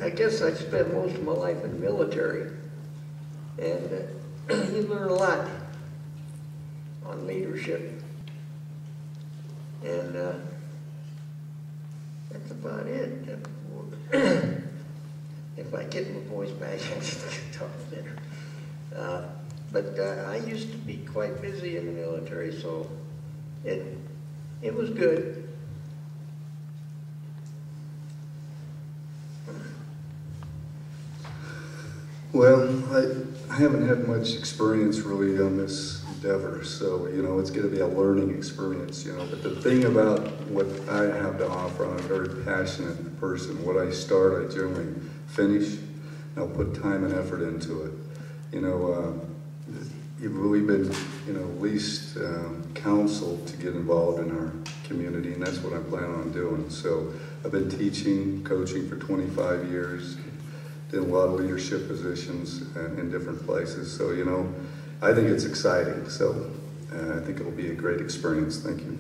I guess I spent most of my life in the military, and you learn a lot on leadership, and that's about it. If I get my voice back, I can talk better. But I used to be quite busy in the military, so it was good. Well, I haven't had much experience really on this endeavor, so, you know, it's going to be a learning experience, you know. But the thing about what I have to offer, I'm a very passionate person. What I start, I generally finish. I'll put time and effort into it. You know, you've really been, you know, least counseled to get involved in our community, and that's what I plan on doing. So I've been teaching, coaching for 25 years. Did a lot of leadership positions in different places. So, you know, I think it's exciting. So I think it'll be a great experience. Thank you.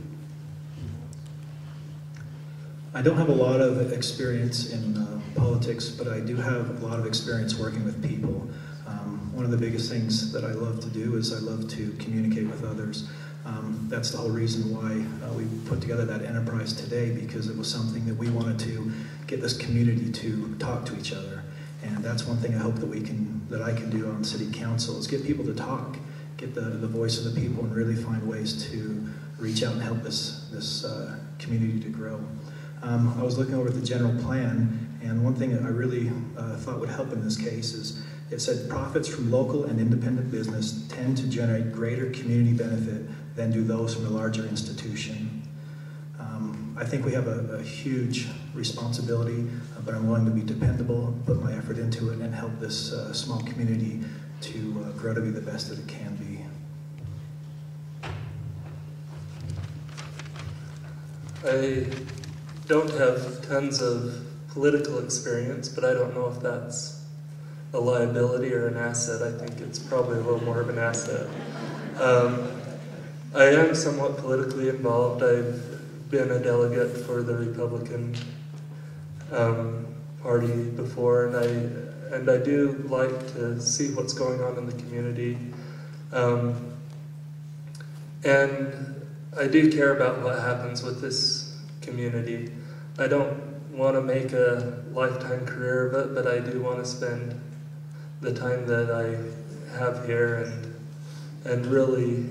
I don't have a lot of experience in politics, but I do have a lot of experience working with people. One of the biggest things that I love to do is I love to communicate with others. That's the whole reason why we put together that enterprise today, because it was something that we wanted to get this community to talk to each other. And that's one thing I hope that I can do on City Council, is get people to talk, get the voice of the people, and really find ways to reach out and help this community to grow. I was looking over the general plan, and one thing that I really thought would help in this case is it said profits from local and independent business tend to generate greater community benefit than do those from a larger institution. I think we have a huge responsibility, but I'm willing to be dependable, put my effort into it, and help this small community to grow to be the best that it can be. I don't have tons of political experience, but I don't know if that's a liability or an asset. I think it's probably a little more of an asset. I am somewhat politically involved. I've been a delegate for the Republican Party before, and I do like to see what's going on in the community, and I do care about what happens with this community. I don't want to make a lifetime career of it, but I do want to spend the time that I have here and really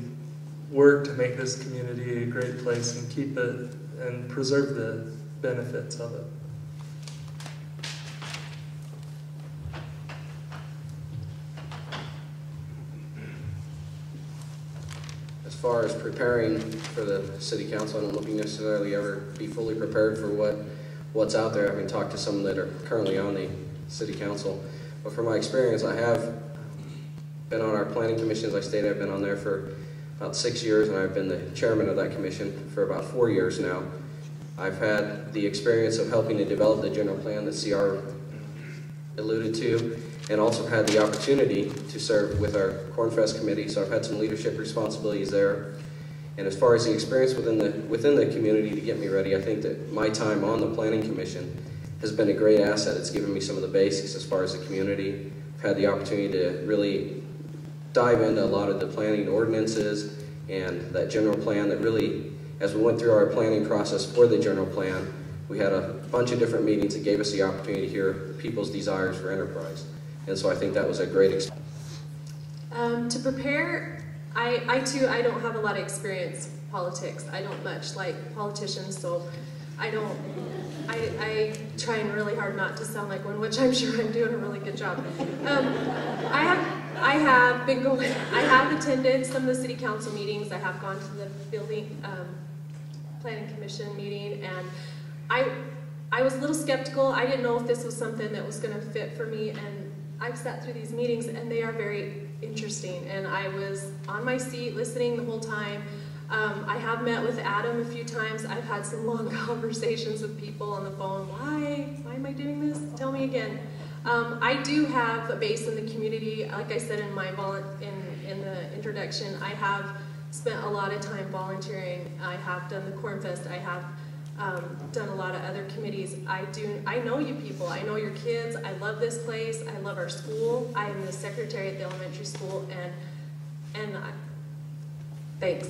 work to make this community a great place and keep it and preserve the benefits of it. As far as preparing for the City Council, I don't know if you necessarily ever be fully prepared for what's out there. I haven't talked to some that are currently on the City Council, but from my experience, I have been on our planning commission. As I stated, I've been on there for about 6 years, and I've been the chairman of that commission for about 4 years now. I've had the experience of helping to develop the general plan that CR alluded to, and also had the opportunity to serve with our Cornfest committee, so I've had some leadership responsibilities there. And as far as the experience within the community to get me ready, I think that my time on the planning commission has been a great asset. It's given me some of the basics as far as the community. I've had the opportunity to really dive into a lot of the planning ordinances and that general plan that really, as we went through our planning process for the general plan, we had a bunch of different meetings that gave us the opportunity to hear people's desires for enterprise. And so I think that was a great experience. To prepare, I don't have a lot of experience in politics. I don't much like politicians, so I try and really hard not to sound like one, which I'm sure I'm doing a really good job. I have attended some of the City Council meetings. I have gone to the building planning commission meeting, and I was a little skeptical. I didn't know if this was something that was going to fit for me, and I've sat through these meetings, and they are very interesting, and I was on my seat listening the whole time. I have met with Adam a few times. I've had some long conversations with people on the phone. Why am I doing this? Tell me again. I do have a base in the community. Like I said in my in the introduction, I have spent a lot of time volunteering. I have done the Cornfest. I have done a lot of other committees. I know you people. I know your kids. I love this place. I love our school. I am the secretary at the elementary school, and thanks.